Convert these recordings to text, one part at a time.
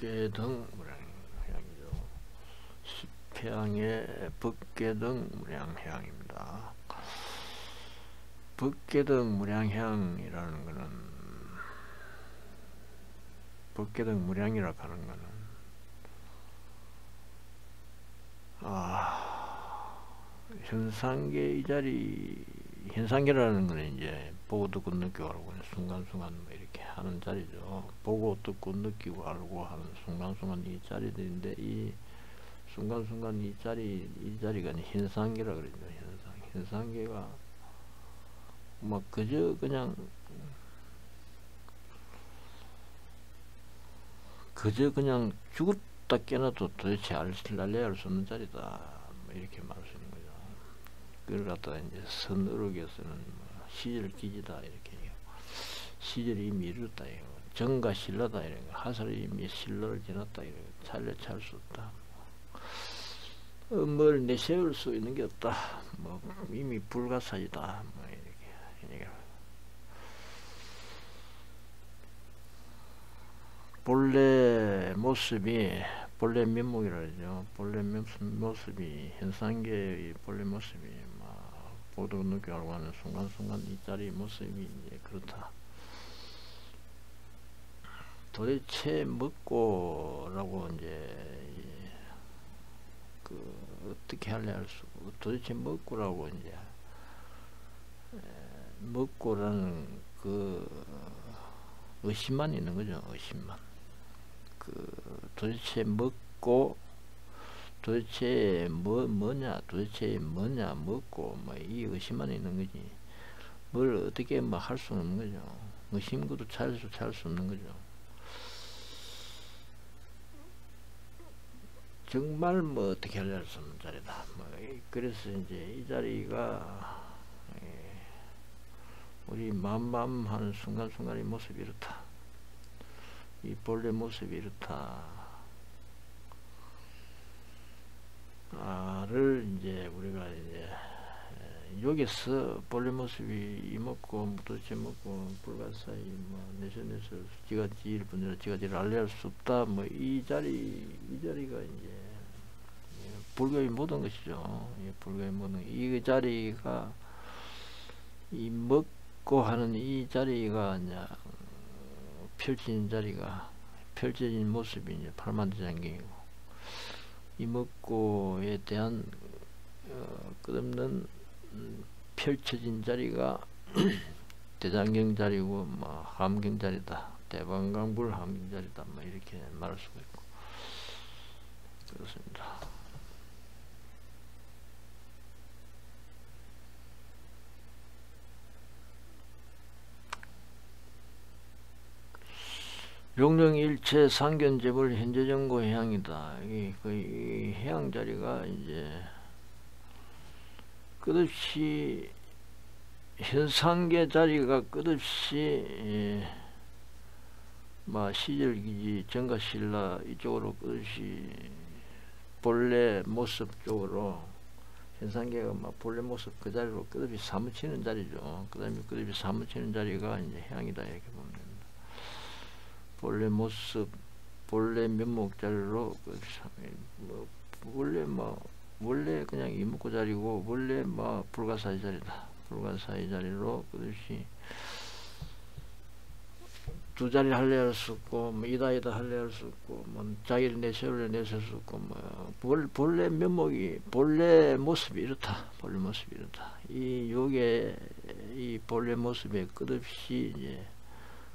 북계등 무량향이죠. 십해양의 북계등 무량향입니다. 북계등 무량향이라는 거는, 북계등 무량이라고 하는 거는 현상계 이 자리, 현상계라는 거는 이제 보고 듣고 느끼고 알고 순간순간 뭐 이렇게 하는 자리죠. 보고 듣고 느끼고 알고 하는 순간순간 이 자리들인데, 이 순간순간 이 자리가 현상계라 그러죠. 현상계가 막 그저 그냥 죽었다 깨어나도 도대체 알래야 할 수 없는 자리다, 뭐 이렇게 말할 수 있는 거죠. 그걸 갖다가 이제 선어록에서는 뭐 시절기지다 이렇게 해요. 시절이 이미 이르렀다 이거, 정가 신라다 이런 거, 하설이 이미 신라를 지났다 이런 거, 차례 수 없다. 뭘 내세울 수 있는 게 없다. 뭐 이미 불가사이다. 뭐 이렇게. 본래 모습이, 본래 면목이라 그러죠. 본래 모습이, 현상계의 본래 모습이 막 보도 느끼고 알고 하는 순간순간 이 자리 모습이 이제 그렇다. 도대체 먹고라고 이제 어떻게 할래 할 수, 도대체 먹고라고 이제 먹고라는 그 의심만 있는 거죠. 의심만. 도대체 먹고, 도대체 뭐냐, 도대체 뭐냐, 먹고, 뭐 이 의심만 있는 거지. 뭘 어떻게 뭐 할 수 없는 거죠. 의심고도 찾을 수 없는 거죠. 정말 뭐 어떻게 하려할 수 없는 자리다. 뭐 그래서 이제 이 자리가 우리 맘하는 순간순간의 모습이 이렇다. 이 본래 모습이 이렇다. 를 이제 우리가 이제 여기서 본래 모습이 이먹고 도대체 먹고 불가사의 뭐 내서 지가 지일 분이라 지가 지를 알려할 수 없다. 뭐 이 자리가 이제 불교의 모든 것이죠. 불교의 모든 이 자리가, 이 먹고 하는 이 자리가 이제 펼쳐진 자리가, 펼쳐진 모습이 이제 팔만대장경이고, 이 먹고에 대한 끝없는 펼쳐진 자리가 대장경 자리고, 뭐 함경 자리다, 대방강불 함경 자리다, 뭐 이렇게 말할 수가 있고 그렇습니다. 용령일체 상견재벌 현재정고 해양이다. 이 해양 자리가 이제 끝없이, 현상계 자리가 끝없이 시절기지 정가신라 이쪽으로 끝없이 본래 모습 쪽으로, 현상계가 본래 모습 그 자리로 끝없이 사무치는 자리죠. 그 다음에 끝없이 사무치는 자리가 이제 해양이다 이렇게 보면 됩니다. 본래 모습, 본래 면목 자리로 원래 그냥 이목구 자리고, 원래 불가사의 자리다. 불가사의 자리로 끝없이 두 자리를 할래 할 수 없고, 이다 할래 할 수 없고, 자기를 내세울 수 없고, 본래 면목이, 본래 모습이 이렇다. 본래 모습이 이렇다. 이 본래 모습에 끝없이 이제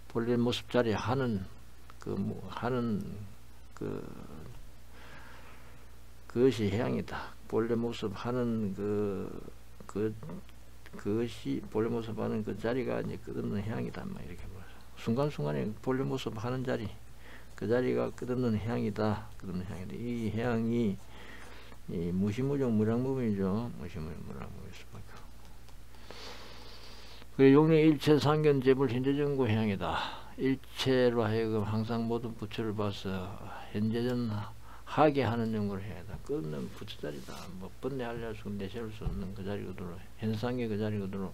본래 모습 자리에 하는 그것이 해양이다. 본래 모습 하는 그것이 본래 모습 하는 그 자리가 이제 끝없는 해양이다. 이렇게 말해요. 순간순간에 본래 모습 하는 자리, 그 자리가 끝없는 해양이다. 끝없는 해양이다. 이 해양이 무시무정 무량무분이죠. 무시무정 무량무분일 수밖에 없고. 그 용령일체 상견재불 현재정고 해양이다. 일체로 하여금 항상 모든 부처를 봐서 현재전 하게 하는 연구를 해야 돼. 끝없는 부처 자리다. 번뇌하려 수 내세울 수 없는 그 자리거든. 현상의 그 자리거든.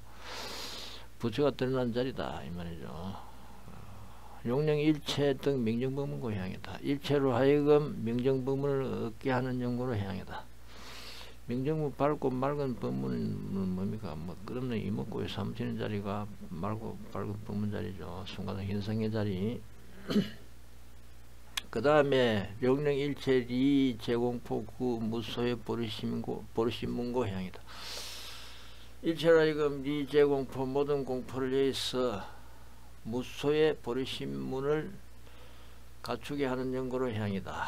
부처가 드러난 자리다 이 말이죠. 용령일체 등 명정법문고 향이다. 일체로 하여금 명정법문을 얻게 하는 연고로 향이다. 명정문 밝고 맑은 법문은 뭡니까? 뭐 끝없는 이목구에 삼치는 자리가 맑고 밝은 법문 자리죠. 순간 현상의 자리. 그 다음에 용령일체 리 제공포 구 무소의 보르심문고 향이다. 일체로 하여금 리 제공포 모든 공포를 위해서 무소의 보르심문을 갖추게 하는 연고로 향이다.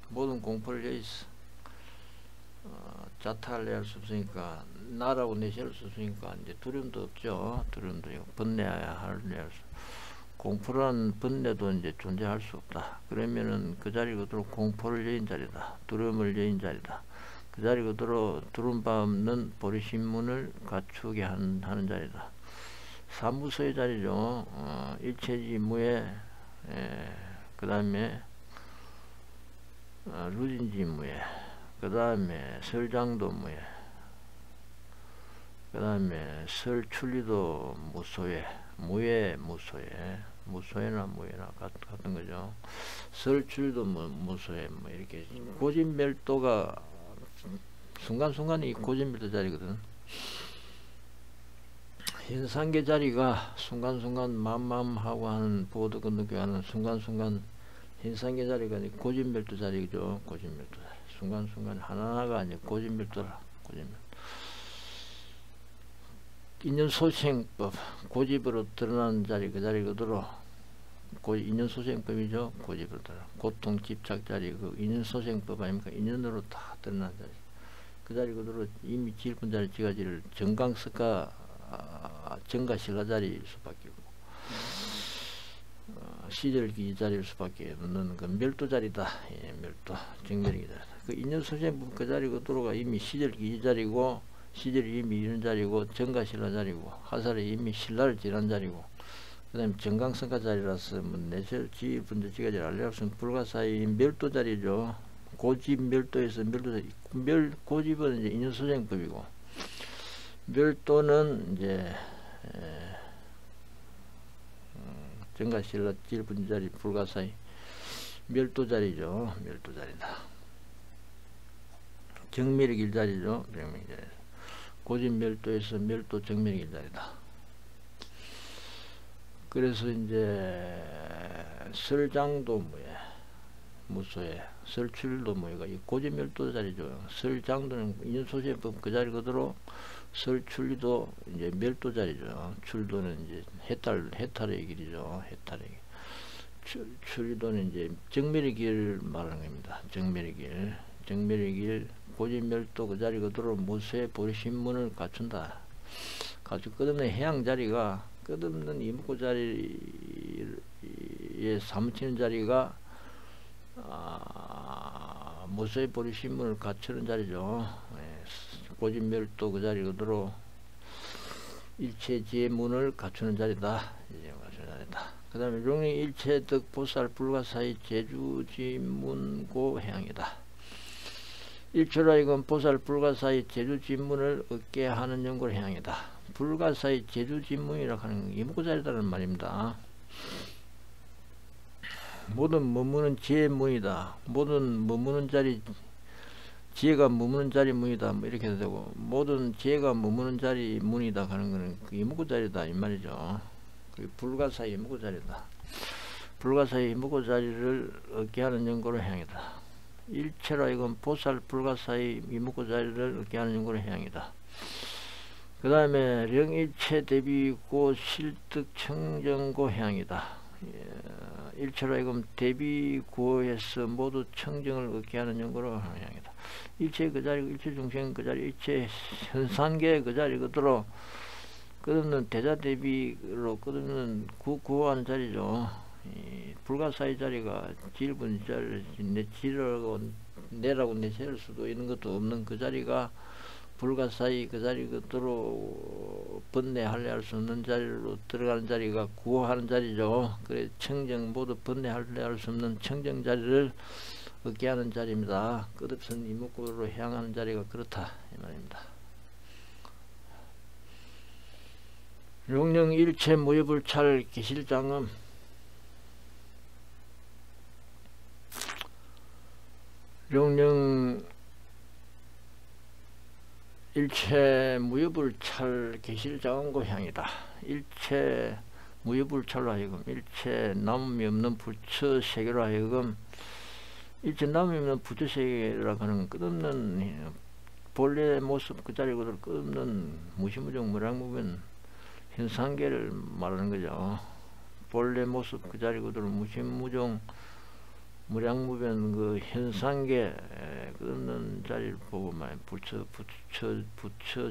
모든 공포를 위해서 자타를 내할 수 없으니까 나라고 내세울 수 없으니까 이제 두려움도 없죠. 두려움도 번뇌해야 할 공포란 번뇌도 이제 존재할 수 없다. 그러면은 그 자리 그대로 공포를 여인 자리다. 두려움을 여인 자리다. 그 자리 그대로 두려움 없는 보리신문을 갖추게 하는 자리다. 사무소의 자리죠. 일체지 무에 그 다음에 루진지 무에 그 다음에 설장도 무에 그 다음에 설출리도 무소에 무에 무소에 무소에나 무에나 같은 거죠. 설출도 무소에 뭐 이렇게 고진멸도가 순간순간이 고진멸도 자리거든. 현상계 자리가 순간순간 맘하고 하는 보도 느껴하는 순간순간 현상계 자리가 고진멸도 자리죠. 고진멸도 자리. 순간순간 하나하나가 아니고 고진멸도라. 고진멸도. 인연소생법 고집으로 드러나는 자리 그 자리 그대로 인연소생법이죠. 고집으로 드러나 고통 집착 자리 그 인연소생법 아닙니까? 인연으로 다 드러나는 자리 그 자리 그대로 이미 질분 자리 지가지를 정강석가 정가실라 자리일 수밖에 없고 시절기 자리일 수밖에 없는 그 멸도 자리다. 예, 멸도 정멸기 자리다. 그 인연소생법 그 자리 그대로가 이미 시절기 자리고 시절이 이미 이런 자리고 정가신라 자리고 하살이 이미 신라를 지난 자리고 그 다음에 정강성가 자리라서 뭐 내실 지분들 지가지 알려없으면 불가사의 멸도 자리죠. 고집 멸도에서 멸도 자리 고집은 이제 인연소생법이고 멸도는 이제 정가신라 지분 자리 불가사의 멸도 자리죠. 멸도 자리다. 정멸의 길 자리죠. 정멸의 자리. 고집멸도에서 멸도 정멸의 길 자리다. 그래서 이제 설장도 무에 무소에 설출도 무에가 이 고집멸도 자리죠. 설장도는 인연소생법 그 자리 그대로 설출리도 이제 멸도 자리죠. 출도는 이제 해탈의 길이죠. 해탈의 길. 출리도는 이제 정멸의 길 말하는 겁니다. 정멸의 길. 정멸의 길 고집멸도 그 자리 그대로 무쇠 보리신문을 갖춘다. 끝없는 해양 자리가 끝없는 이목구 자리에 사무치는 자리가 무쇠 보리신문을 갖추는 자리죠. 고집멸도 그 자리 그대로 일체지의 문을 갖추는 자리다. 그 다음에 용령 일체득 보살 불가사의 제주지문고 해양이다. 일체로 하여금 보살 불가사의 제주진문을 얻게 하는 연고를 향이다. 불가사의 제주진문이라고 하는 이목구자리다는 말입니다. 모든 머무는 지혜의 문이다. 모든 머무는 자리 지혜가 머무는 자리 문이다. 뭐 이렇게 해도 되고 모든 지혜가 머무는 자리 문이다 하는 거는 그 이목구자리다 이 말이죠. 그 불가사의 이목구자리다. 불가사의 이목구자리를 얻게 하는 연고를 향이다. 일체로 하여금 보살 불가사의 이목구 자리를 얻게 하는 연고로 향이다. 그 다음에 령일체 대비고 실득 청정고 향이다. 일체로 하여금 대비고에서 모두 청정을 얻게 하는 연고로 향이다. 일체 그 자리 일체 중생 그 자리 일체 현상계 그 자리 그대로 끝없는 대자대비로 끝없는 구호하는 자리죠. 불가사의 자리가 질분 자리 내라고 내세울 수도 있는 것도 없는 그 자리가 불가사의 그 자리 그대로 번뇌하려 할 수 없는 자리로 들어가는 자리가 구호하는 자리죠. 그래 청정 모두 번뇌하려 할 수 없는 청정 자리를 얻게 하는 자리입니다. 끝없은 이목구로 향하는 자리가 그렇다 이 말입니다. 용령 일체 무협을 찰 기실장음 영령 일체 무여불찰 계실자원고향이다. 일체 무여불찰로 하여금 일체 남음이 없는 부처 세계로 하여금 일체 남음이 없는 부처 세계라고 하는 끝없는 본래 모습 그 자리 그대로 끝없는 무시무정 무량무변 현상계를 말하는 거죠. 본래 모습 그 자리 그대로 무시무정 무량무변 그 현상계 끝없는 자리를 보고 말 부처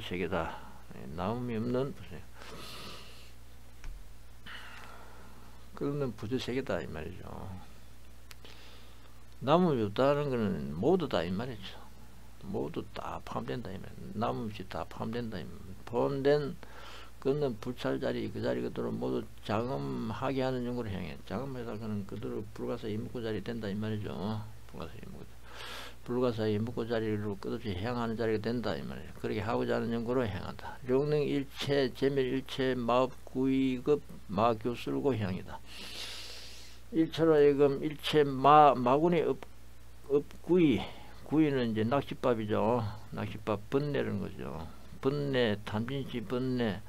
세계다. 나음이 없는 끝없는 부처 세계다 이 말이죠. 나음이 없다는 것은 모두 다 이 말이죠. 모두 다 포함된다 이 말. 나음 없이 다 포함된다 이 말. 포함된 그는 불찰 자리 그 자리 그대로 모두 장엄하게 하는 용구를 향해 장엄해서 그는 그대로 불가사 이묵고 자리 된다 이 말이죠. 불가사 이묵고 자리로 끝없이 향하는 자리가 된다 이 말이에요. 그렇게 하고자 하는 용구로 향한다. 용능 일체 제멸 일체 마업 구이급 마교술고 향이다. 일체로 하여금 일체 마군의 업구이 구이는 이제 낚싯밥이죠. 낚싯밥 번뇌라는 거죠. 번뇌 탐진시 번뇌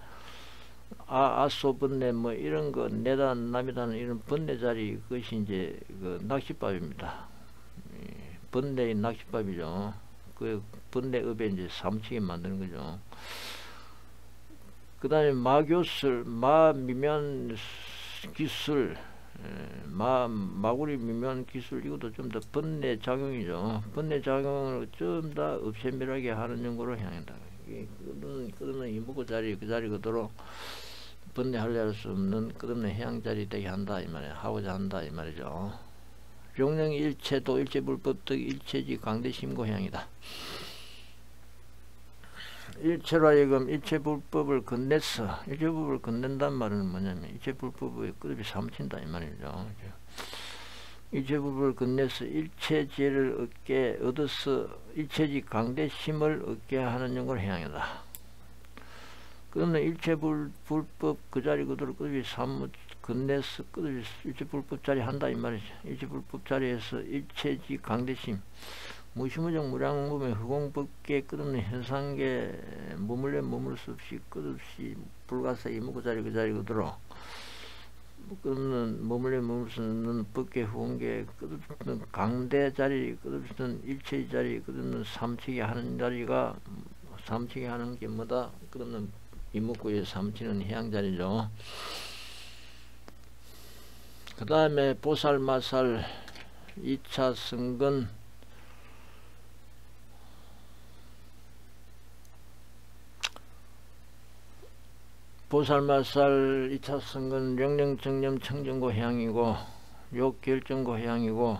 아소 번뇌 뭐 이런 거 내다 남이다는 이런 번뇌 자리 그것이 이제 그 낚싯밥입니다. 번뇌의 낚싯밥이죠. 그 번뇌업에 이제 사무치게 만드는 거죠. 그 다음에 마교술 마미면 기술 마구리 미면 기술 이것도 좀 더 번뇌 작용이죠. 번뇌 작용을 좀 더 없애밀하게 하는 연구로 향한다. 끝없는 이묵고 자리 그 자리 그대로 번뇌하려 할 수 없는 끝없는 해양 자리 되게 한다 이 말이야. 하고자 한다 이 말이죠. 용령 일체도 일체불법득 일체지 강대심고향이다. 일체로 하여금 일체불법을 건넸어. 일체불법을 건넨단 말은 뭐냐면 일체불법의 끝없이 사무친다 이 말이죠. 일체불법을 건네서 일체지를 얻어서 일체지 강대심을 얻게 하는 용을 향이다. 그러면 일체불법 그 자리 그대로 끝없이 사무 건네서 끝없이 일체불법 자리 한다 이 말이죠. 일체불법 자리에서 일체지 강대심 무시무정 무량무변 허공법계 끝없는 현상계 머물 수 없이 끝없이 불가사 이묵고 자리 그 자리 그대로 끝없는 머물 수 없는 법계 허공계 끝없는 강대 자리 끝없는 일체의 자리 끝없는 삼치게 하는 자리가 삼치게 하는 게 뭐다? 끝없는 이묵고에 삼치는 해양 자리죠. 그 다음에 보살마살 2차 승근 보살마살 2차 승근 영령정념 청정고 향이고 욕결정고 향이고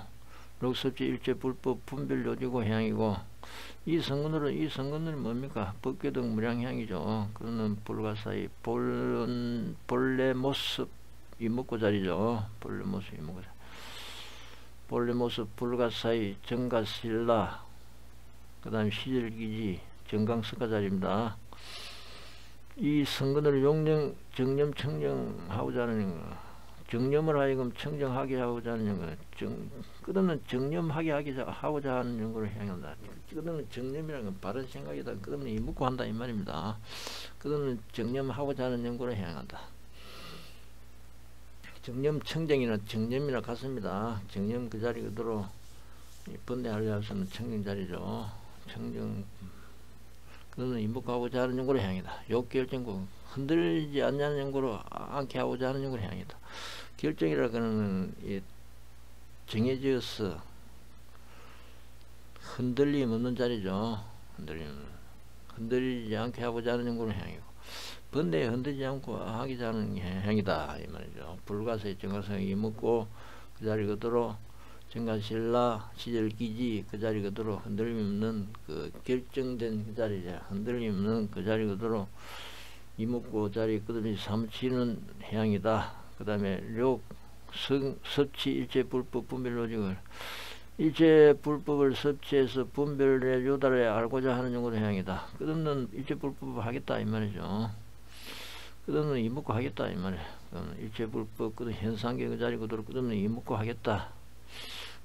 록섭지 일체불법 분별요지고 향이고 이 성근은 뭡니까? 법계등 무량향이죠. 그거는 불가사의 본래 모습 이묵고 자리죠. 본래 모습 이묵고 자리. 본래 모습 불가사의 정가신라 그 다음 시절기지 정강석가 자리입니다. 이 성근을 용령 정념 청정하고자 하는 거 정념을 하여금 청정하게 하고자 하는 거 끝없는 정념하게 하고자 하는 연구를 향한다. 끝없는 정념이라는 건 바른 생각이다. 끝없는 이묵고 한다 이 말입니다. 끝없는 정념하고자 하는 연구를 향한다. 정념 청정이나 정념이나 같습니다. 정념 그 자리 그대로 번뇌하려 해서는 청정 자리죠. 청정 그거는 이묵하고자 하는 연구를 향이다. 욕결정고 흔들리지 않냐는 연구로 않게 하고자 하는 연구를 향이다. 결정이라 그는 정해져서 흔들림 없는 자리죠. 흔들리지 않게 하고자 하는 연구를 향이고 번뇌에 흔들리지 않고 하고자 하는 향이다 이 말이죠. 불가사의 정가성이 이묵고 그 자리 그대로 정가신라 시절기지 그 자리 그대로 흔들림 없는 그 결정된 그 자리죠. 흔들림 없는 그 자리 그대로 이묵고 자리 끝없이 삼치는 향이다. 그 다음에 섭치 일체불법 분별로직을 일체불법을 섭치해서 분별의 요달에 알고자 하는 용어로 향이다. 끝없는 일체불법을 하겠다 이 말이죠. 끝없는 이묵고 하겠다 이 말이에요. 일체불법 끝없는 현상계 그 자리 그대로 끝없는 이묵고 하겠다.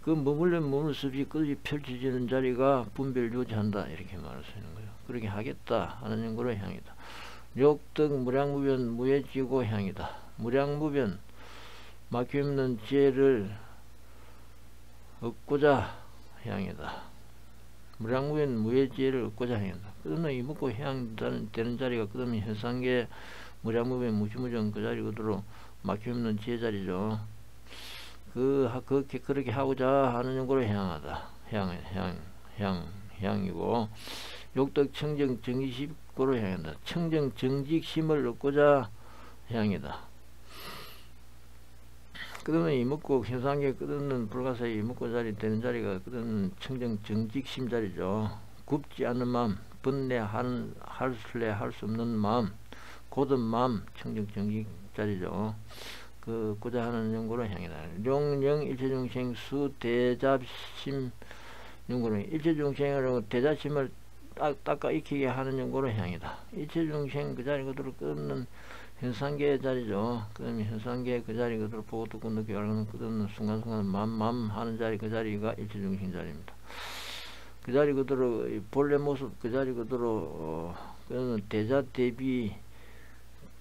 그 머물 수 없이 끝이 펼쳐지는 자리가 분별 유지한다 이렇게 말할 수 있는 거예요. 그렇게 하겠다 하는 연구로 향이다. 역덕 무량무변 무해지고 향이다. 무량무변 막힘없는 지혜를 얻고자 향이다. 무량무변 무해지혜를 얻고자 향이다. 끝없는 이먹고 향되는 자리가 끝없는 현상계 무량무변 무시무정 그 자리거도록 막힘없는 지혜 자리죠. 그렇게 하고자 하는 연구로 향하다. 향이고 욕덕 청정 정직심고로 향한다. 청정 정직심을 얻고자 향이다. 끝없는 이먹고 현상계 끝없는 불가사의 이먹고 자리 되는 자리가 끝없는 청정 정직심 자리죠. 굽지 않는 마음, 번뇌할래 할 수 없는 마음, 고든 마음, 청정 정직 자리죠. 그 고자 하는 연구로 향이다. 용령 일체중생 수 대잡심 연구는 일체중생으로 대잡심을 닦아 익히게 하는 연구로 향이다. 일체중생 그 자리 그대로 끝없는 현상계의 자리죠. 그다음에 현상계 그 자리 그대로 보고 듣고 느끼고 알고는 끝없는 순간순간 맘 하는 자리 그 자리가 일체중생 자리입니다. 그 자리 그대로 본래 모습 그 자리 그대로 그는 대자 대비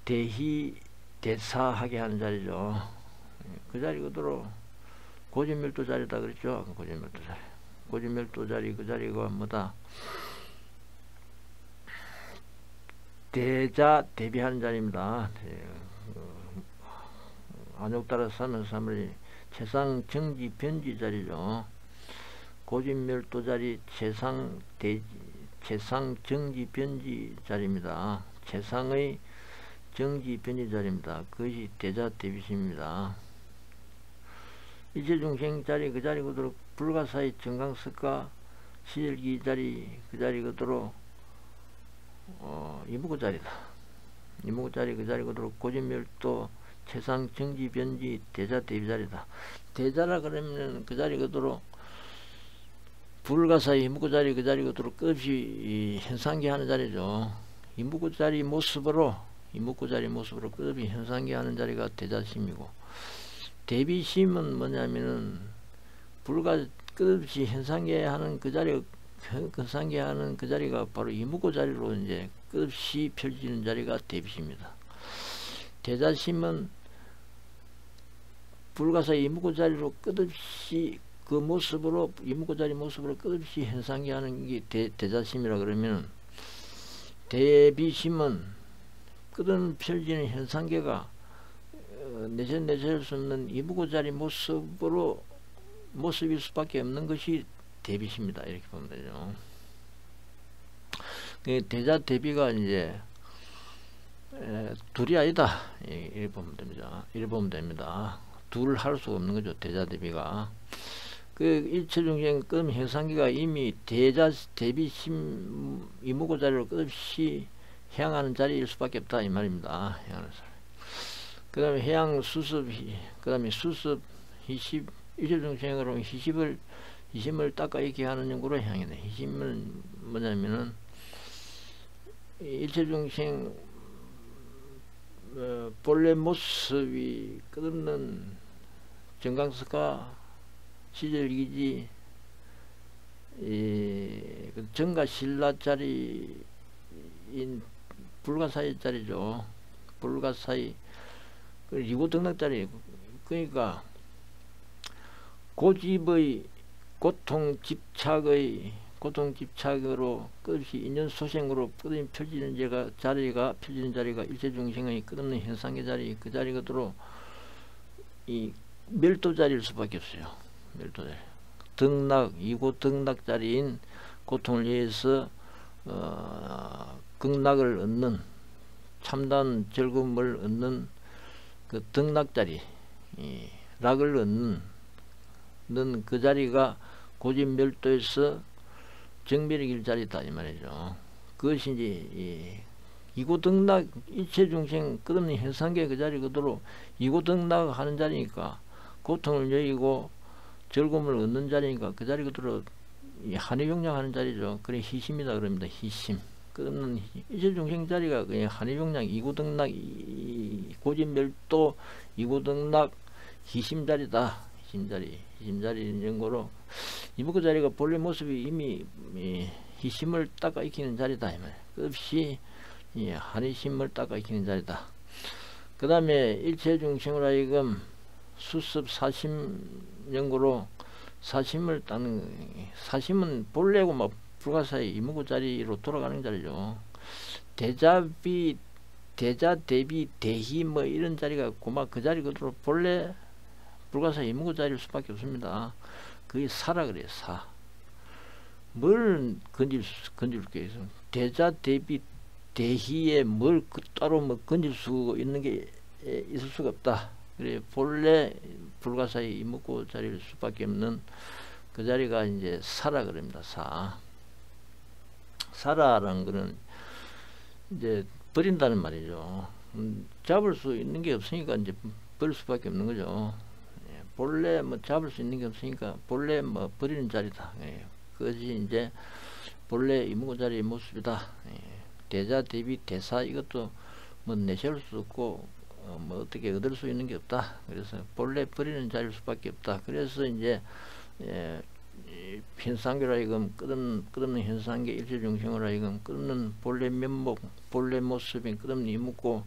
대희 대사하게 하는 자리죠. 그 자리 그대로 고진멸도 자리다 그랬죠. 고진멸도 자리. 고진멸도 자리 그 자리가 뭐다? 대자 대비하는 자리입니다. 안욕 따라 살면서 사물이 최상 정지 변지 자리죠. 고진멸도 자리 최상 정지 변지 자리입니다. 최상의 정지 변지 자리입니다. 그것이 대자 대비심입니다. 일체중생 자리 그 자리 그대로 불가사의 정강석가 시절기 자리 그 자리 그대로 이무고 자리다. 이무고 자리 그 자리 그대로 고진멸도 최상 정지 변지 대자 대비 자리다. 대자라 그러면 그 자리 그대로 불가사의 이무고 자리 그 자리 그대로 끝없이 현상기 하는 자리죠. 이무고 자리 모습으로 끝없이 현상기 하는 자리가 대자심이고, 대비심은 뭐냐면은 끝없이 현상기 하는 그 자리 현상기 하는 그 자리가 바로 이무고 자리로 이제 끝없이 펼쳐지는 자리가 대비심입니다. 대자심은 불가사의 이무고 자리로 끝없이 그 모습으로 이무고 자리 모습으로 끝없이 현상기 하는 게 대자심이라 그러면, 대비심은 끝없는 펼쳐지는 현상계가 내세울 수 없는 이무고 자리 모습일 수밖에 없는 것이 대비심이다 이렇게 보면 되죠. 대자 대비가 이제 둘이 아니다 이렇게 보면 됩니다. 둘 할 수가 없는 거죠. 대자 대비가 그 일체중생 끝 현상기가 이미 대자 대비심 이무고 자리로 끝없이 향하는 자리일 수밖에 없다 이 말입니다. 향하는 자리. 그 다음에 해양 수습 그 다음에 수습 희십 일체중생으로 희심을 닦아 익게 하는 연구로 향이네. 희심은 뭐냐면은 일체중생 본래 모습이 끝없는 정강석가 시절기지 그 정가 신라 자리인 불가사의 자리죠. 불가사의 이고 등락 자리. 그러니까 고집의 고통 집착으로 끝없이 인연소생으로 끝없이 펼치는 자리가 일체중생의 끝없는 현상의 자리 그 자리가 이 멸도 자리일 수밖에 없어요. 멸도 자리. 이고 등락 자리인 고통을 위해서 극락을 얻는 참단 즐거움을 얻는 그 등락 자리, 락을 얻는 그 자리가 고집멸도에서 정멸의 길 자리다 이 말이죠. 그것이 이제 이고등락 일체중생 끝없는 현상계 그 자리 그대로 이고등락 하는 자리니까 고통을 여의고 즐거움을 얻는 자리니까 그 자리 그대로 한의용량하는 자리죠. 그래 희심이다 그럽니다. 희심. 끝없는 일체중생 자리가 그냥 한의용량 이고등락 고집멸도 이고등락 희심 자리다. 희심자리 연고로 이목구 자리가 본래 모습이 이미 희심을 닦아 익히는 자리다. 끝없이 한의심을 닦아 익히는 자리다. 그 다음에 일체중생으로 하여금 수습 사심 연고로 사심을 닦는, 사심은 본래고 막 불가사의 이목구 자리로 돌아가는 자리죠. 대자 대비 대희 뭐 이런 자리가 고막 그 자리 그대로 본래 불가사 이목구 자리일 수밖에 없습니다. 그게 사라 그래요. 사. 뭘 건질 게 있어. 대자 대비 대희에 뭘 따로 뭐 건질 수 있는 게 있을 수가 없다. 그래 본래 불가사의 이목구 자리일 수밖에 없는 그 자리가 이제 사라 그럽니다. 사라라는 거는 이제 버린다는 말이죠. 잡을 수 있는 게 없으니까 이제 버릴 수밖에 없는 거죠. 본래 뭐 잡을 수 있는 게 없으니까 본래 뭐 버리는 자리다. 그것이 이제 본래 이목구 자리의 모습이다. 대자 대비 대사 이것도 뭐 내세울 수 없고 뭐 어떻게 얻을 수 있는 게 없다. 그래서 본래 버리는 자리일 수밖에 없다. 그래서 이제 현상계로 하여금 끝없는 현상계 일체중생으로 하여금 끝없는 본래 면목 본래 모습인 끝없는 이목구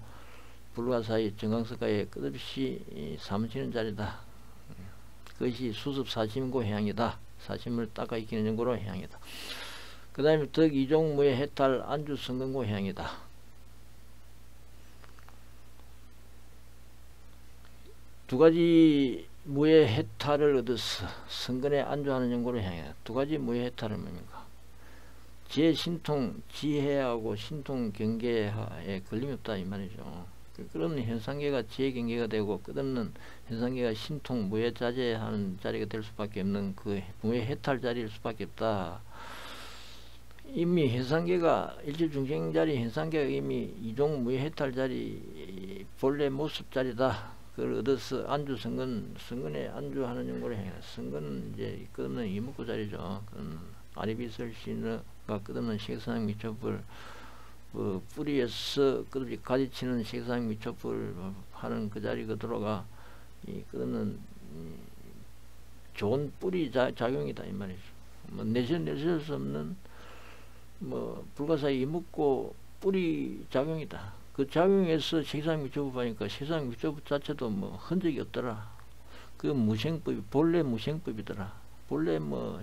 불가사의 정강석가에 끝없이 사무치는 자리다. 그것이 수습 사심고 해양이다. 사심을 닦아 익히는 연고로 해양이다. 그 다음에 덕 이종무의 해탈 안주 성근고 해양이다. 두 가지 무의 해탈을 얻어서 성근에 안주하는 연고로 향해. 두 가지 무의 해탈은 뭡니까? 지혜 신통, 지혜하고 신통 경계에 걸림이 없다 이 말이죠. 끝없는 현상계가 지혜 경계가 되고 끝없는 현상계가 신통 무의 자제하는 자리가 될 수밖에 없는 그 무의 해탈 자리일 수밖에 없다. 이미 현상계가 일체중생 자리 현상계가 이미 이종 무의 해탈 자리 본래 모습 자리다. 그걸 얻어서 안주 성근에 안주하는 연고로 행해. 성근은 이제 끝없는 이목구 자리죠. 아리비설신가 끝없는 색상 미처불 뿌리에서 끝없이 가지치는 색상 미처불 하는 그 자리 그대로가 이 끝없는 좋은 뿌리 작용이다 이 말이죠. 뭐 내세울 수 없는 뭐 불가사의 이목구 뿌리 작용이다. 그 작용에서 색상 미처분 하니까 색상 미처분 자체도 뭐 흔적이 없더라. 그 무생법이 본래 무생법이더라. 본래 뭐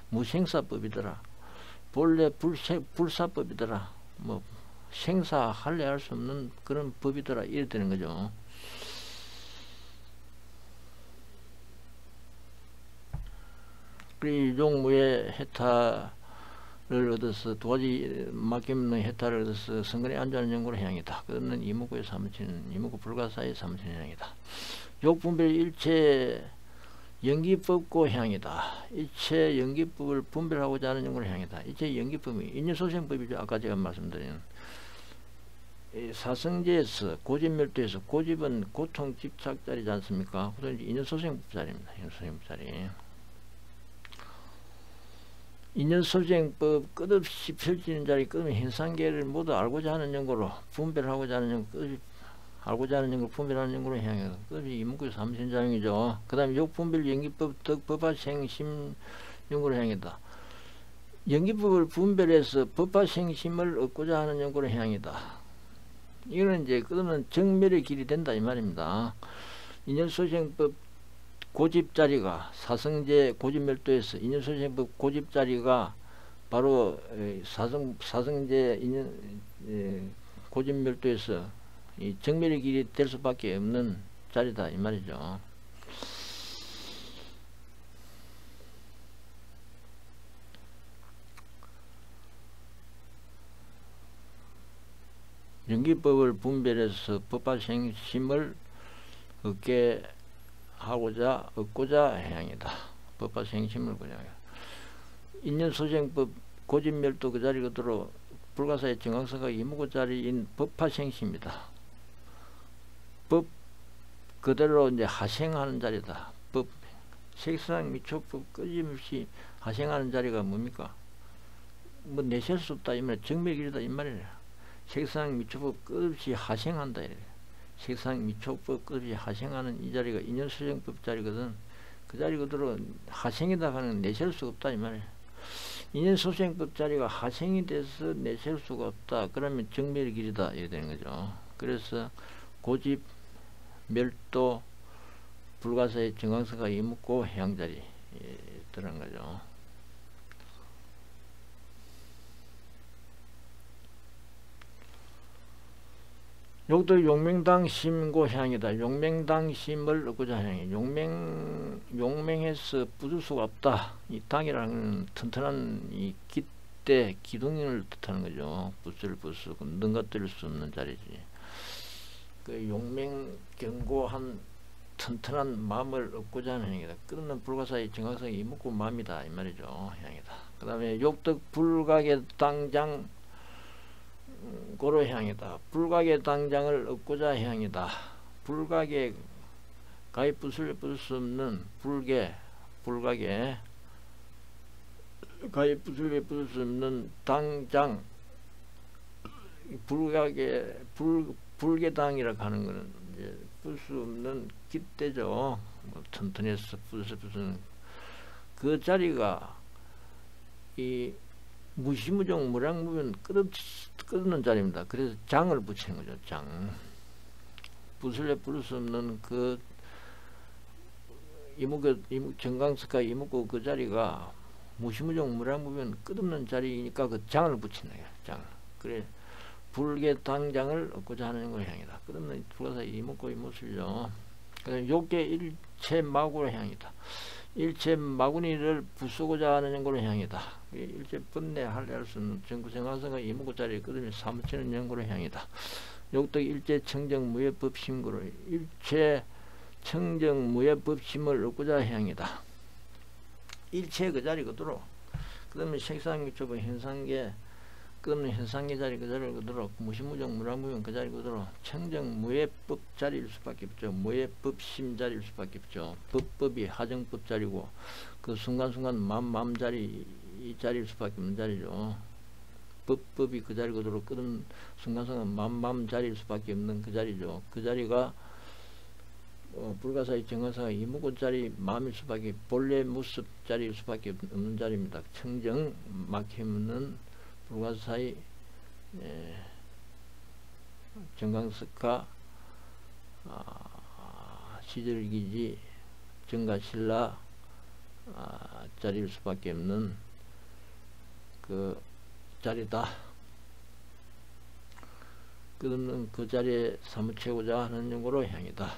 무생사법이더라. 본래 불사법이더라. 뭐 생사할래 할 수 없는 그런 법이더라. 이래 되는 거죠. 이종무의 해탈을 얻어서 두 가지 막힘없는 해탈을 얻어서 성근에 안주하는 연고로 향이다. 그는 이목구에 사무치는 이목구 불가사에 사무치는 향이다. 욕분별 일체 연기법고 향이다. 일체 연기법을 분별하고자 하는 연고로 향이다. 일체 연기법이 인연소생법이죠. 아까 제가 말씀드린 사성제에서 고집멸도에서 고집은 고통 집착자리지 않습니까? 인연소생법 자리입니다. 인연소생법 자리. 인연소생법 끝없이 펼치는 자리 끝없이 현상계를 모두 알고자 하는 연고로 분별하고자 하는 연고 끝없이 알고자 하는 연고로 분별하는 연고로 향해서 끝없이 이목구 삼신자용이죠. 그 다음에 욕분별 연기법 덕법화생심 연고로 향이다. 연기법을 분별해서 법화생심을 얻고자 하는 연고로 향이다. 이거는 이제 끝없는 정멸의 길이 된다 이 말입니다. 인연소생법 고집자리가 사성제 고집멸도에서 인연소생법 고집자리가 바로 사성제 인연 고집멸도에서 이 정멸의 길이 될 수밖에 없는 자리다 이 말이죠. 연기법을 분별해서 법화생심을 얻고자 해양이다. 법화생심을 얻고자 해양이다. 인연소생법 고집멸도 그 자리 그대로 불가사의 정강석가 이목구 자리인 법화생심이다. 법 그대로 이제 하생하는 자리다. 법 색상 미초법 끊임없이 하생하는 자리가 뭡니까? 뭐 내셀 수 없다 이 말이야. 정맥이다 이 말이야. 색상 미초법 끝없이 하생한다 이래. 색상 미촉법 끝이 하생하는 이 자리가 인연수생법 자리거든. 그 자리 그대로 하생이다 하는 내세울 수가 없다 이 말이야. 인연수생법 자리가 하생이 돼서 내세울 수가 없다. 그러면 정멸의 길이다 이렇게 되는 거죠. 그래서 고집, 멸도, 불가사의 정강석가 이묵고 해양자리 들어간 거죠. 여기도 용맹당 심고 향이다. 용맹당 심을 얻고자 향이. 용맹해서 부술 수가 없다. 이 당이라는 튼튼한 이 기대 기둥을 뜻하는 거죠. 부술 능가뜨릴 수 없는 자리지. 그 용맹 견고한 튼튼한 마음을 얻고자 하는 향이다. 끝없는 불가사의 정확성이 이묵고 마음이다 이 말이죠. 향이다. 그 다음에 욕덕 불각의 당장 고로 향이다. 불각의 당장을 얻고자 향이다. 불각의 가히 부술 수 없는 불각의 가히 부술 수 없는 당장 불개당이라고 하는 것은 이제 풀 수 없는 깃대죠. 뭐 튼튼해서 부수는 그 자리가 이 무시무종 무량무변 끝없는 자리입니다. 그래서 장을 붙이는 거죠. 장. 부술래 부를 수 없는 그 정강석과 이묵고 그 자리가 무시무종 무량무변 끝없는 자리니까 그 장을 붙이는 거예요. 장. 그래 불계 당장을 얻고자 하는 걸 향이다. 끝없는 불가사 이묵고 이모술이죠. 그래서 욕계 일체 마구로 향이다. 일체 마구니를 부수고자 하는 걸로 향이다. 일체 번뇌할 수 없는 정구생화성과 이묵고 자리에 끝없이 사무치는 연구로 향이다. 욕덕 일체 청정무예법심구로 일체 청정무예법심을 얻고자 향이다. 일체 그 자리 그대로 그 다음에 색상유초보 현상계 끝없는 현상계 자리 그 자리 그대로 무시무정 무랑무용 그 자리 그대로 청정무예법 자리일 수밖에 없죠. 무예법심 자리일 수밖에 없죠. 법이 하정법 자리고 그 순간순간 마음 자리 이 자리일 수밖에 없는 자리죠. 법이 그 자리 그대로 끝없는 순간순간 마음 자리일 수밖에 없는 그 자리죠. 그 자리가 불가사의 정화사가 이무고 자리 마음일 수밖에 본래 무습 자리일 수밖에 없는 자리입니다. 청정 막힘없는 불가사의 정강석화 시절기지 정가신라 자리일 수밖에 없는 그 자리다. 끝없는 그 자리에 사무치고자 하는 용어로 향이다.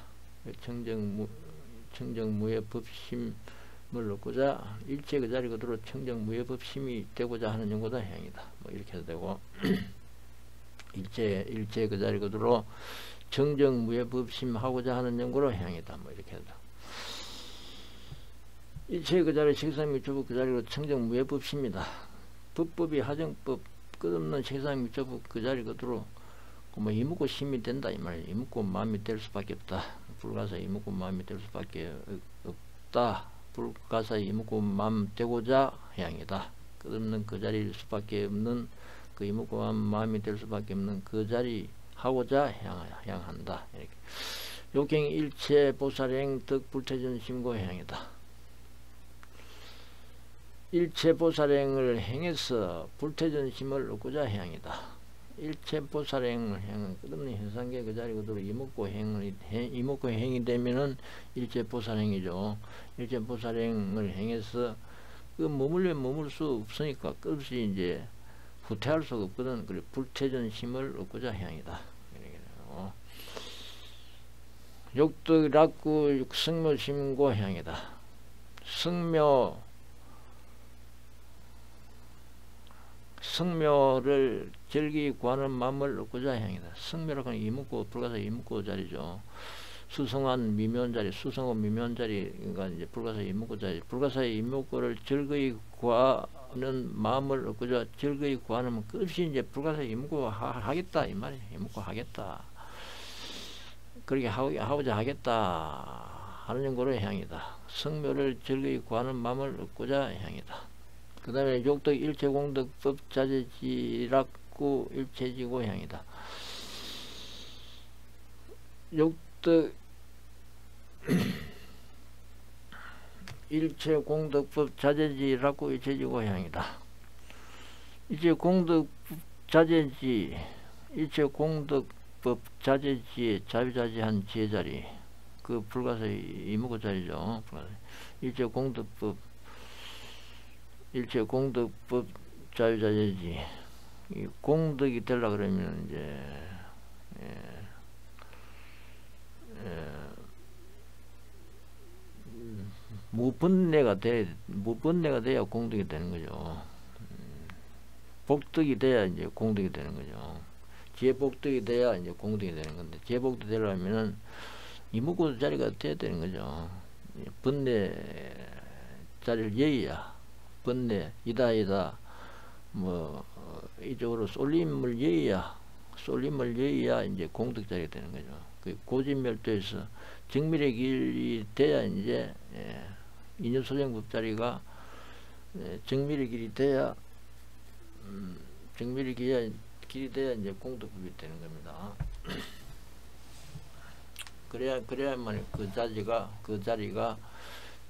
청정무의 법심을 얻고자 일체 그 자리 그대로 청정무의 법심이 되고자 하는 용어다 향이다. 뭐 이렇게 해도 되고 일체 그 자리 그대로 청정무의 법심 하고자 하는 용어로 향이다. 뭐 이렇게 해도 되고 일체 그 자리 색상미초법 그 자리로 청정무의 법심이다. 법법이 하정법 끝없는 색상미초법 그 자리 그대로 뭐 이묵고 심이 된다 이 말이에요. 이묵고 마음이 될 수밖에 없다. 불가사 이묵고 마음이 될 수밖에 없다. 불가사 이묵고 마음 되고자 향이다. 끝없는 그 자리일 수밖에 없는 그 이묵고 마음이 될 수밖에 없는 그 자리 하고자 향한다. 이렇게 욕경 일체 보살행 덕 불태전 심고 향이다. 일체 보살행을 행해서 불태전 심을 얻고자 향이다. 일체 보살행을 행은 끝없는 현상계 그 자리 그대로 이목고 행이 되면은 일체 보살행이죠. 일체 보살행을 행해서 그 머물 수 없으니까 끝없이 이제 후퇴할 수가 없거든. 그래 불태전심을 얻고자 향이다. 욕덕 락구 성묘 심고 향이다. 성묘를 절기 구하는 마음을 얻고자 향이다. 성묘라고 하는 이묵고 불가사 이묵고 자리죠. 수성한 미묘한 자리, 수성한 미묘한 자리가 이제 불가사 이묵고 자리. 불가사의 이묵고를 절기 구하는 마음을 얻고자 절기 구하는 끝없이 이제 불가사 이묵고 하겠다 이 말이에요. 이묵고 하겠다. 그렇게 하고자 하겠다 하는 용도로 향이다. 성묘를 절기 구하는 마음을 얻고자 향이다. 그 다음에 욕덕 일체공덕법 자재지락구 일체지고 향이다. 욕득 일체공덕법 자재지라고 일체지고향이다. 일체공덕법 자재지, 일체공덕법 자재지의 자유자재한 지혜자리, 그 불가사의 이무고 자리죠. 일체공덕법 자유자재지. 이 공덕이 되려 그러면 이제 무번뇌가 돼야 공덕이 되는 거죠. 복덕이 돼야 이제 공덕이 되는 거죠. 제복덕이 돼야 이제 공덕이 되는 건데, 제복덕이 되려면은 이무고 자리가 돼야 되는 거죠. 번뇌 자리를 예의야. 번뇌 이다 뭐 이쪽으로 쏠림을 예의야 이제 공덕 자리가 되는 거죠. 그 고진멸도에서 정밀의 길이 돼야 이제 인연소생법 자리가 정밀의 길이 돼야 정밀의 길이 돼야 이제 공덕법이 되는 겁니다. 그래야만 그 자리가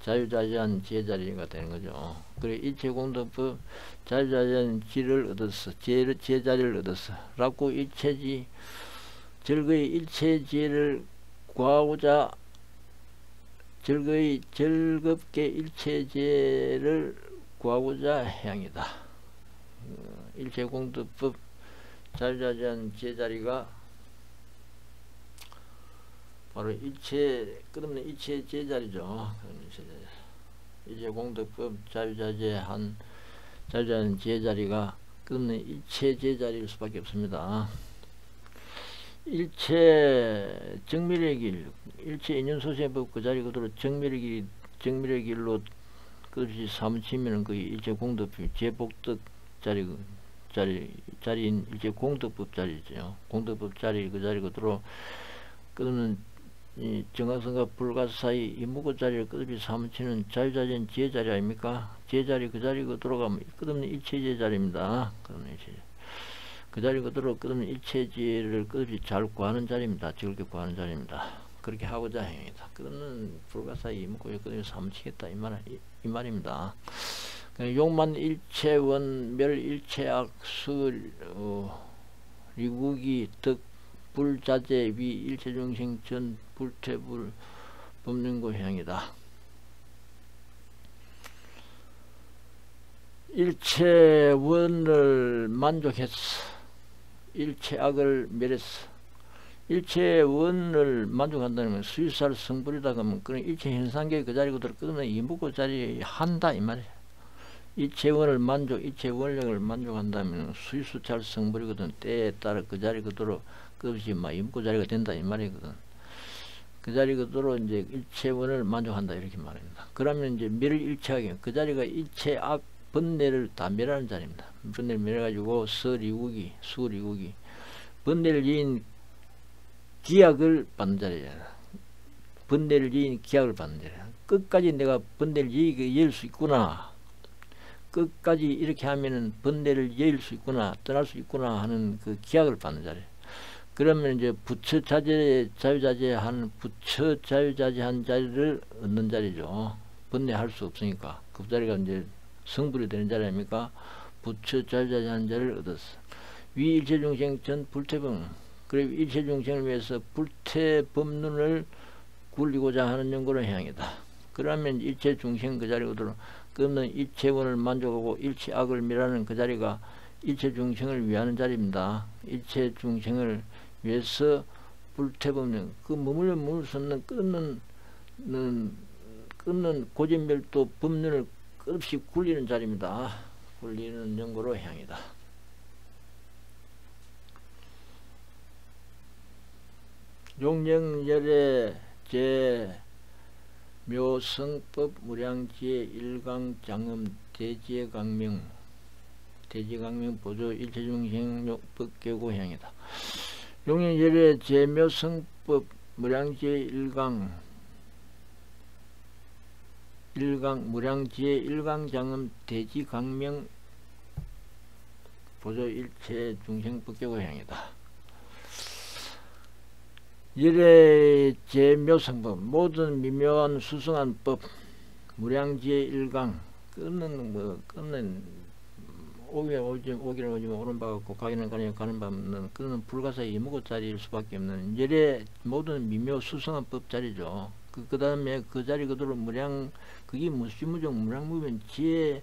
자유자재한 지혜자리가 되는 거죠. 그래 일체공덕법 자유자재한 지를 얻었어. 지혜자리를 얻었어. 라고 일체지 절거의 일체지혜를 구하고자 즐겁게 일체지혜를 구하고자 향이다. 일체공덕법 자유자재한 지혜자리가 바로 끝없는 일체 제자리죠. 이제 공덕법 자유자재한 제자리가 끝없는 일체 제자리일 수밖에 없습니다. 일체 정밀의 길, 일체 인연소생법 그 자리 그대로 정밀의 길로 끝없이 사무치면은 그 일체 공덕법 제복덕 자리인 일체 공덕법 자리죠. 공덕법 자리 그 자리 그대로 끝없는 이 정화성과 불가 사이 이무고 자리를 끝없이 사무치는 자유자재인 지혜자리 아닙니까? 지혜자리 그 자리 그대로가 끝없는 일체지혜 자리입니다. 그 자리 그대로 끝없는 일체지혜를 끝없이 잘 구하는 자리입니다. 즐겁게 구하는 자리입니다. 그렇게 하고자 행위다. 끝없는 불가 사이 이무고 끝없이 사무치겠다 이 말입니다. 용만 일체원 멸 일체악 수 리국이 득 불자재 위 일체중생 전 불퇴불 법륜고 향이다. 일체원을 만족했어. 일체악을 멸했어. 일체원을 만족한다는 건 수유살 성불이다 그러면 그런 일체현상계 그 자리 그대로 끝없는 이무고 자리 한다 이 말이야. 일체원을 일체원력을 만족한다면 수유수찰 성불이거든. 때에 따라 그 자리 그대로 끝없이 이무고 자리가 된다 이 말이거든. 그 자리 그대로 이제 일체원을 만족한다 이렇게 말합니다. 그러면 이제 멸을 일체하게 그 자리가 일체악 번뇌를 다 멸하는 자리입니다. 번뇌를 멸해가지고 수리국이 번뇌를 이인 기약을 받는 자리잖아. 번뇌를 이인 기약을 받는 자리야. 끝까지 내가 번뇌를 이을 수 있구나. 끝까지 이렇게 하면은 번뇌를 예일 수 있구나, 떠날 수 있구나 하는 그 기약을 받는 자리야. 그러면 이제 부처 자유자재한 자리를 얻는 자리죠. 번뇌할 수 없으니까 그 자리가 이제 성불이 되는 자리 아닙니까? 부처 자유자재한 자리를 얻었어. 위 일체중생 전 불태범. 그래 일체중생을 위해서 불태법론을 굴리고자 하는 연구를 향이다. 그러면 일체중생 그 자리거든. 끝없는 일체원을 만족하고 일체악을 멸하는 그 자리가 일체중생을 위하는 자리입니다. 일체중생을 위해서 불태법론 그 머물 수 없는 끝없는 고진멸도 법론을 끝없이 굴리는 자리입니다. 굴리는 연구로 향이다. 용령열의 제 묘성법 무량지의 일강장음 대지강명 보조 일체중생욕법 개고향이다. 용령열의 제 묘성법 무량지의 무량지의 일강장음 대지강명 보조 일체중생법 개고향이다. 열의 제묘성법 모든 미묘한 수승한 법 무량지의 일강 끊는 오기는 오지만 오는 바 같고 가기는 가는 바 없는 그는 불가사의 이무고자리일 수밖에 없는 열의 모든 미묘 수승한 법 자리죠. 그 다음에 그 자리 그대로 무량 그게 무시무정 무량무변 지혜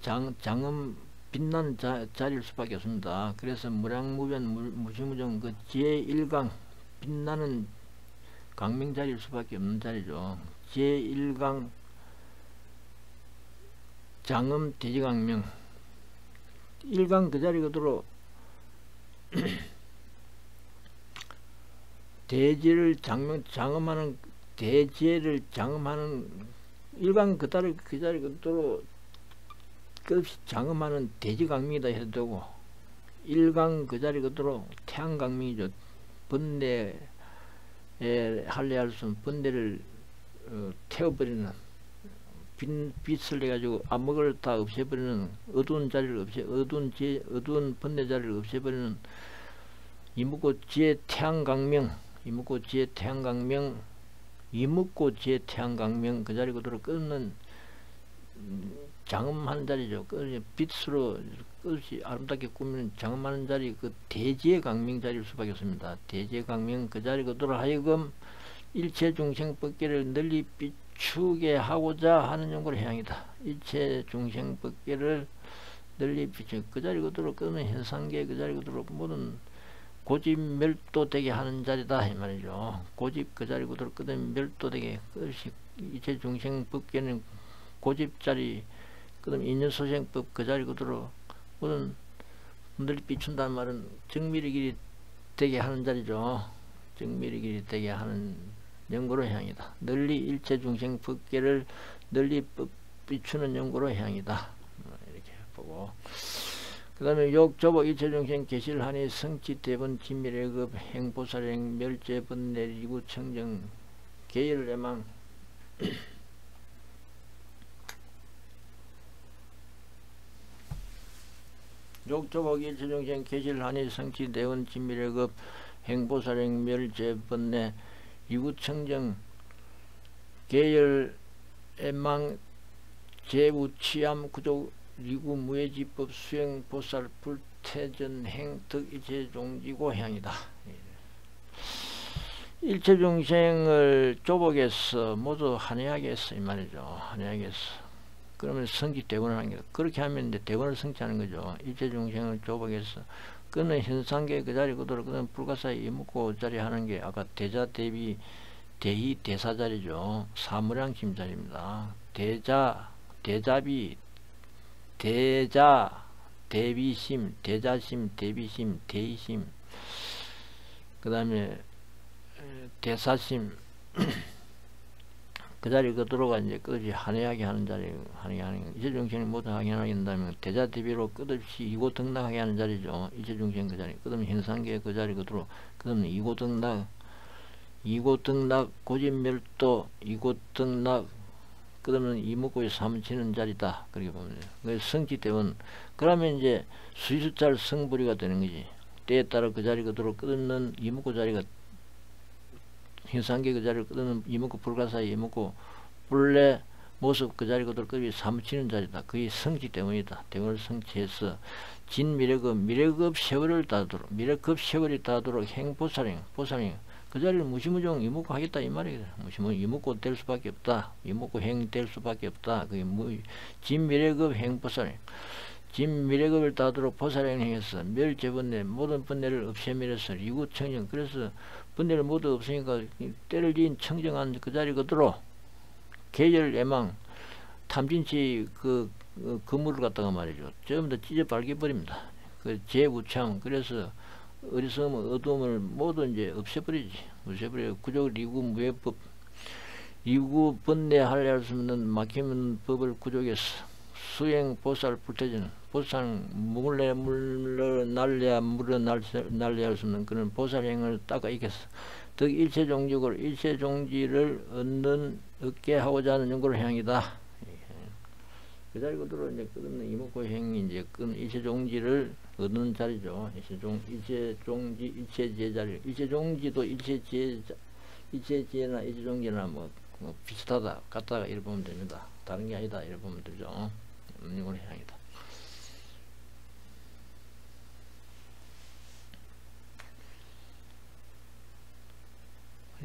장음 빛나는 자리일 수밖에 없습니다. 그래서 무량무변 무시무정 그 지혜 일강 빛나는 강명 자리일 수밖에 없는 자리죠. 지혜 일강 장음 대지강명 일강 그 자리 그대로 대지를 장음하는 대지를 장음하는 일강 그 자리 그대로 끝없이 장음하는 대지강명이다 해도 되고 일강 그 자리 그대로 태양강명이죠. 번뇌에 할례할 수 없는 번뇌를 태워버리는 빛을 내가지고 암흑을 다 없애버리는 어두운 자리를 어두운 번뇌 자리를 없애버리는 이묵고 지혜 태양강명 이묵고 지혜 태양강명 이묵고 지혜 태양강명 그 자리 그대로 끊는 장음하는 자리죠. 빛으로 끝이 아름답게 꾸미는 장음하는 자리 그 대지의 강명 자리일 수밖에 없습니다. 대지의 강명 그 자리 그대로 하여금 일체 중생 법계를 널리 비추게 하고자 하는 연구를 해양이다. 일체 중생 법계를 널리 비추 그 자리 그대로 끄는 현상계 그 자리 그대로 모든 고집 멸도되게 하는 자리다 이 말이죠. 고집 그 자리 그대로 끄는 멸도되게 그것이 일체 중생 법계는 고집 자리 그다음 인연소생법 그 자리 그대로 모든 널리 비춘다는 말은 정밀의 길이 되게 하는 자리죠. 정밀의 길이 되게 하는 연구로 향이다. 널리 일체 중생 법계를 널리 비추는 연구로 향이다. 이렇게 보고 그 다음에 욕조복 일체 중생 계실 하니 성치 대번 진미래급 행보살행 멸제번뇌 이구청정 계열애망 욕조복 일체 중생 계실 하니 성치 대원 진미래급 행보살행 멸제번뇌 이구청정 계열애망 제우치암 구조 리구 무해지법 수행 보살 불태전행 덕일체 종지고 향이다. 일체 중생을 조복해서 모두 한해하게 했어 이 말이죠. 한해하게 했어. 그러면 성지 대원을 하는 게 그렇게 하면 이제 대원을 성취하는 거죠. 일체 중생을 조복해서 그는 현상계 그 자리 그대로 그는 불가사의 이묵고 자리 하는 게 아까 대자 대비 대희 대사 자리죠. 사무량심 자리입니다. 대자비 대자 대비심 대자심 대비심 대의심 그 다음에 대사심 그 자리 그대로가 이제 끝없이 한해하게 하는 자리 한해하게 하는 이체 중생이 모두 하게 한다면 대자 대비로 끝없이 이고등락하게 하는 자리죠. 이체 중생 그 자리 그다음에 현상계 그 자리 그대로 그다음에 이고등락 고집멸도 이고등락 그러면 이목고에 삼치는 자리다. 그렇게 보면 돼요. 그래서 성지 때문에 그러면 이제 수의숫자를 성불이가 되는 거지. 때에 따라 그 자리 그대로 끊는 이목고 자리가 현상계 그 자리를 끊는 이목고 불가사의 이목고 본래 모습 그 자리 그대로 끝이 삼치는 자리다. 그게 성지 때문이다. 대원을 성취해서 진미래급 세월을 따도록 미래급 세월이 따도록 행보살행 그 자리를 무시무정 이목고 하겠다 이 말이거든. 무시무정 이목고 될 수밖에 없다. 이목고 행 될 수밖에 없다. 그게 진미래급 행보살행 진미래급을 따도록 보살행을 행해서 멸제번뇌 모든 번뇌를 없애밀어서 이구청정 그래서 번뇌를 모두 없으니까 때를 지은 청정한 그 자리 그대로 계열애망 탐진치 그 그물을 갖다가 말이죠. 전부 다 찢어 발겨버립니다. 그 제우참 그래서 어리석음 어두움을 모두 이제 없애버리지. 없애버려 구조 리구 무해법 리구 번뇌 할례할 수 없는 막히는 법을 구족해서 수행 보살 불태전 보살 물러 날려 물어 날려 할 수 없는 그런 보살행을 닦아 이겨서 덕 일체종지를 일체종지를 얻게 하고자 하는 연구를 향이다. 그 자리 그대로 이제 끝없는 이목고행이 이제 일체종지를 얻는 자리죠. 일체종지, 일체제자리. 일체종지도 일체제나 일체종지나 뭐 비슷하다, 같다 이렇게 보면 됩니다. 다른 게 아니다 이렇게 보면 되죠. 이걸 향이다.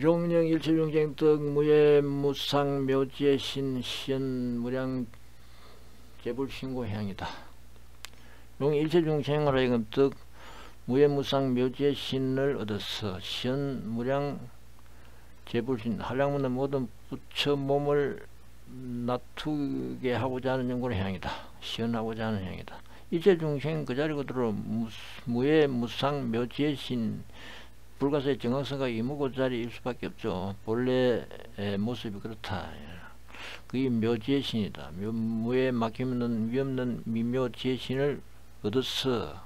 용령 일체중생 떡 무예 무상 묘지의 신 시연 무량 재불신고 향이다. 용 일체중생으로 하여금 떡 무예 무상 묘지의 신을 얻어서 시연 무량 재불신 한량문의 모든 부처 몸을 놔두게 하고자 하는 연구의 향이다. 시연하고자 하는 향이다. 일체중생 그 자리 그대로 무예 무상 묘지의 신 불가사의 정황성과 이무고 자리일 수밖에 없죠. 본래 모습이 그렇다. 그게 묘지의 신이다. 무에 막힘없는 위없는 미묘지의 신을 얻어서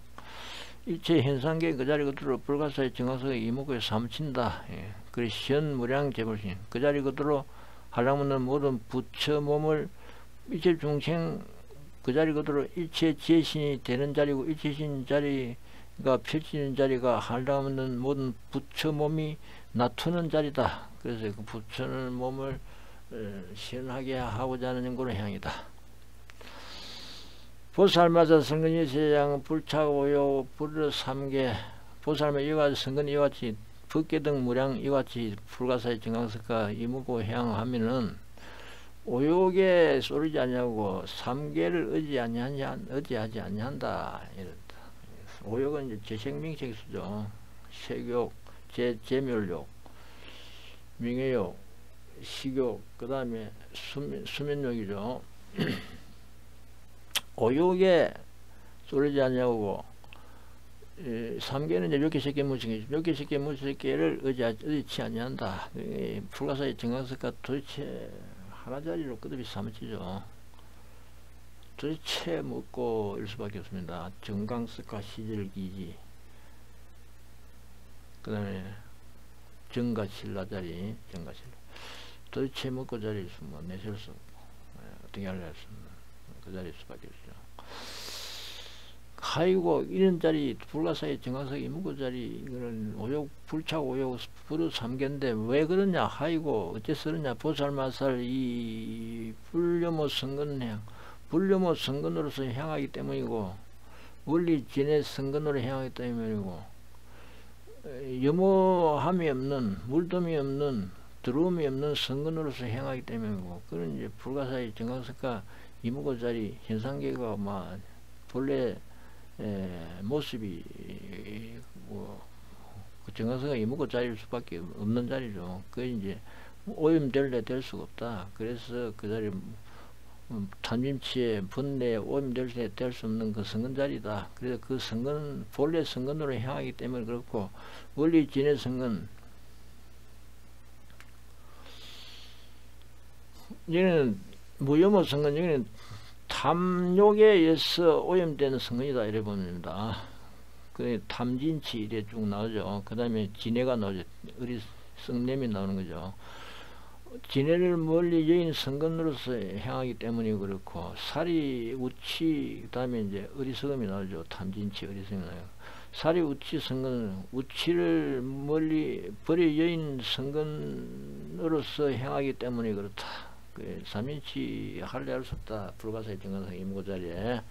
일체 현상계 그 자리 그대로 불가사의 정황성과 이무고에 사무친다. 그래 시연무량 재불신 그 자리 그대로 한량없는 모든 부처 몸을 일체 중생 그 자리 그대로 일체 지혜신이 되는 자리고 일체신 자리가 펼치는 자리가 한량없는 모든 부처 몸이 놔두는 자리다. 그래서 그 부처는 몸을 시연하게 하고자 하는 연구의 향이다. 보살마다 성근이 세상 불차오요 불을 삼계 보살마 이와 성근이 이와 같이 법계등 무량 이와 같이 불가사의 정강석과 이무고 향하면은 오욕에 쏠리지 아니하고 삼계를 의지하지 아니한다. 이렇다. 오욕은 이제 제생명색수죠. 색욕, 제멸욕, 명예욕, 식욕, 그 다음에 수면욕이죠. 오욕에 쏠리지 아니하고 삼계는 이제 몇 개, 세 개, 무슨 몇 개, 세 개, 무슨 개를 의지치 아니한다. 불가사의 정강석과 도대체 하나짜리로 끝없이 삼으치죠. 도대체 먹고 일 수밖에 없습니다. 정강석과 시절기지, 그 다음에 정가신라자리, 정가신라. 도대체 먹고 자리일 수, 뭐, 내실 수 없고, 어떻게 할래 할 수 없는 그 자리일 수밖에 없죠. 하이고, 이런 자리, 불가사의 정강석 이무고 자리, 이거는 오욕, 불차 오욕, 불의 삼계인데, 왜 그러냐, 하이고, 어째서 그러냐, 보살마살, 이, 불려모 성근향, 불려모 성근으로서 향하기 때문이고, 원리 진의 성근으로 향하기 때문이고, 염호함이 없는, 물돔이 없는, 들어옴이 없는 성근으로서 향하기 때문이고, 그런 이제 불가사의 정강석과 이무고 자리, 현상계가 막, 본래, 모습이 뭐 정강석과 이무고 자리일 수밖에 없는 자리죠. 그 이제 오염될래 될 수가 없다. 그래서 그 자리 탐심치에 분내에 오염될래 될 수 없는 그 성근 자리다. 그래서 그 성근 본래 성근으로 향하기 때문에 그렇고 원리 진의 성근 여기는 무혐오 성근 여기는 탐욕에 의해서 오염되는 성근이다 이래 봅니다. 그 탐진치 이래 쭉 나오죠. 그 다음에 진해가 나오죠. 의리 성냄이 나오는 거죠. 진해를 멀리 여인 성근으로서 향하기 때문에 그렇고 살이 우치 그 다음에 이제 의리성음이 나오죠. 탐진치 의리성음이 나와요. 살이 우치 성근 우치를 멀리 버려 여인 성근으로서 향하기 때문에 그렇다. 삼인치 할래 할 수 없다. 불가사의 정강석 이무고 자리에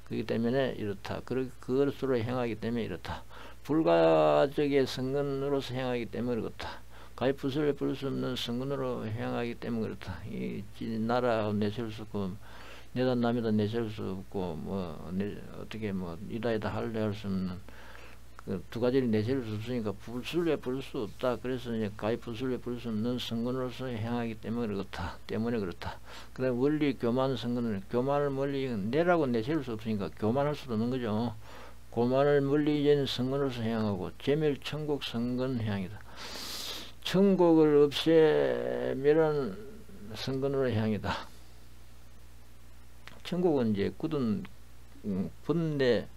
그렇기 때문에 이렇다. 그것으로 행하기 때문에 이렇다. 불가적의 성근으로서 행하기 때문에 그렇다. 가입부설에 부를 수 없는 성근으로 행하기 때문에 그렇다. 이 나라 내세울 수 없고 내다 남이다 내세울 수 없고 뭐 어떻게 뭐 이다 할래 할 수 없는 그 두 가지를 내세울 수 없으니까 불술에 부를 수 없다. 그래서 이제 가입 불술에 부를 수 없는 성근으로서 행하기 때문에 그렇다. 그 다음에 원리 교만 성근을 교만을 멀리 내라고 내세울 수 없으니까 교만할 수도 없는 거죠. 교만을 멀리 이제는 성근으로서 행하고 제멸 천국 성근 향이다. 천국을 없애면은 성근으로 향이다. 천국은 이제 굳은 분내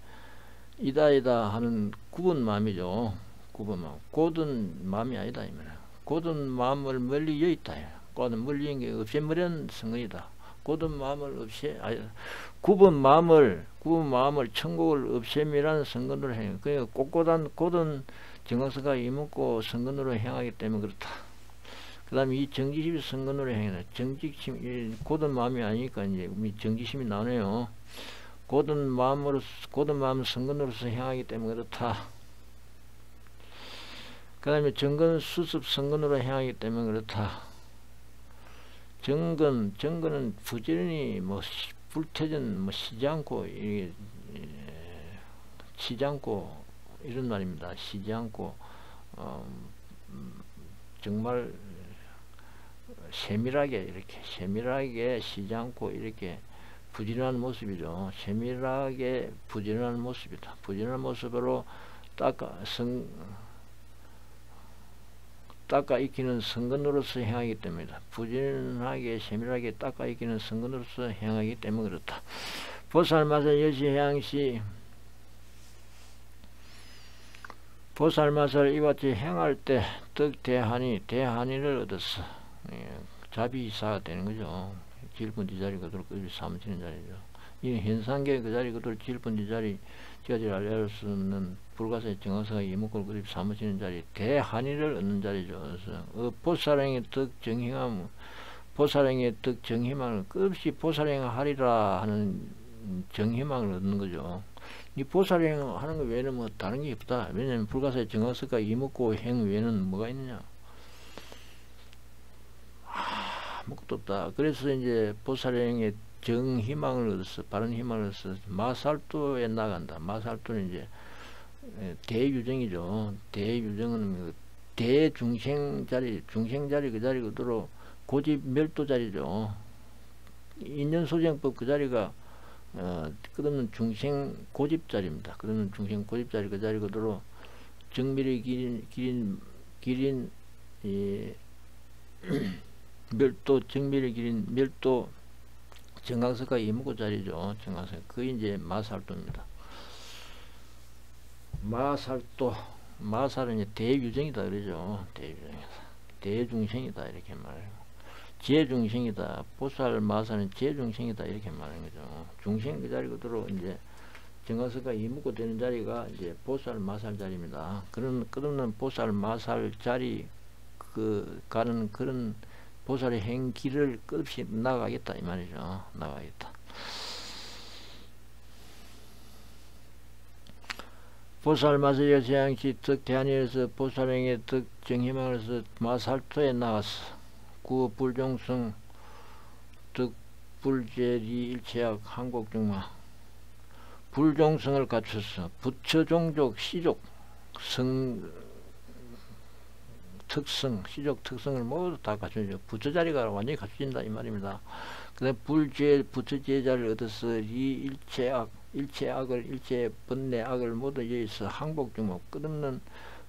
이다 하는 굽은 마음이죠. 굽은 마음. 곧은 마음이 아니다. 이면은. 곧은 마음을 멀리 여있다. 곧은 멀리 있는 게 없애버린 성근이다. 고든 마음을 굽은 마음을 천국을 없앰이라는 선근으로 행해. 그러니까 고든 정각서가 이먹고 선근으로 행하기 때문에 그렇다. 그 다음에 이 정지심이 선근으로 행해. 정직심, 고든 마음이 아니니까 이제 정지심이 나오네요. 고든 마음 선근으로서 행하기 때문에 그렇다. 그 다음에 정근 수습 선근으로 행하기 때문에 그렇다. 정근은 부지런히 불태전 쉬지 않고 이런 말입니다. 쉬지 않고 정말 세밀하게 쉬지 않고 이렇게 부지런한 모습이죠. 세밀하게 부지런한 모습이다. 부지런한 모습으로 닦아 익히는 선근으로서 행하기 때문이다. 부지런하게 세밀하게 닦아 익히는 선근으로서 행하기 때문에 그렇다. 보살마살 여시해양시 보살마살 이같이 행할 때 대한이를 얻었어. 자비사가 되는 거죠. 질분 뒤자리 그대로 사무치는 자리죠. 이 현상계 그 자리 그대로 질분 뒤자리 지가지를 알려할 수 없는 불가사의 정학사가 이목을 그립 사무치는 자리, 대한의를 얻는 자리죠. 그래서 보살행의 덕 정희함, 보살행의 덕 정희망을 끝없이 보살행하리라 하는 정희망을 얻는 거죠. 이 보살행하는 거 외에는 뭐 다른 게 없다. 왜냐하면 불가사의 정학사가 이목고 행 외에는 뭐가 있느냐? 아무것도 없다. 그래서 이제 보살행의 정희망을 얻어서 바른 희망을 얻어서 마살도에 나간다. 마살도는 이제 대유정이죠. 대유정은 대중생 자리 그 자리 그대로 고집 멸도 자리죠. 인연소생법 그 자리가 끝없는 중생 고집 자리입니다. 끝없는 중생 고집 자리 그 자리 그대로 정밀의 기린 멸도 정밀의 기린 멸도 정강석과 이무고 자리죠. 정강석 그게 이제 마살도입니다. 마살은 이제 대유정이다 그러죠. 대유정이다. 대중생이다 이렇게 말해요. 제중생이다. 보살 마살은 제중생이다 이렇게 말하는 거죠. 중생 그 자리 그대로 이제 정강석과 이무고 되는 자리가 이제 보살 마살 자리입니다. 그런 끝없는 보살 마살 자리 가는 그런 보살의 행길을 끝없이 나가겠다 이 말이죠. 나가겠다. 보살 마살 여세양시 덕 대한이에서 보살행의 덕 정희망에서 마살토에 나갔어. 구 불종성 덕 불제리 일체학 한국중마 불종성을 갖췄어. 부처종족 시족 특성, 시족 특성을 모두 다 갖추죠. 부처 자리가 완전히 갖춰진다 이 말입니다. 그다음 부처 제자를 얻어서 이 일체 번뇌악을 모두 여기서 항복중목 끝없는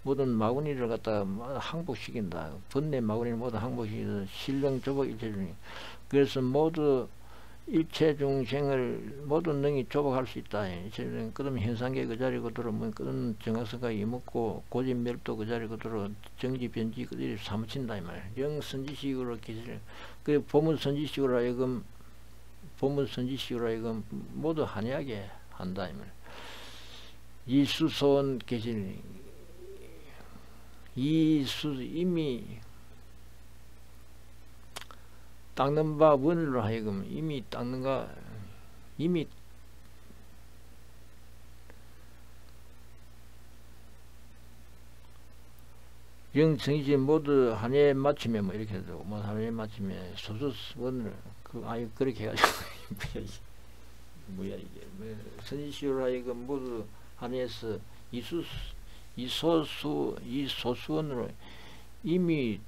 모든 마구니를 갖다가 항복시킨다. 번뇌 마구니를 모두 항복시켜서 신령조복 일체중생. 그래서 모두 일체중생을 모든 능히 조복할 수 있다. 일체중생 끝없는 현상계 그 자리 그대로 끝없는 정학성과 이먹고 고집멸도 그 자리 그대로 정지변지 그들이 사무친다 이 말이야. 영선지식으로 계시를 그 보문선지식으로 하여금 모두 한해하게 한다 이 말이야. 이수소원 계실 이미 닦는 바 원으로 하여금 이미 영성이지 모두 한해 맞춤에 뭐 이렇게 해도 뭐 한해 맞춤에 소수원을 그렇게 해가지고 뭐야 이게 선지식으로 하여금 모두 한해서 이소수원으로 이미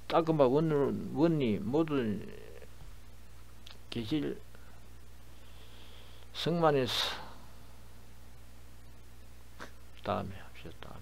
따끔바 원이 모두 계실 성만에서 다음에 합시다. 다음에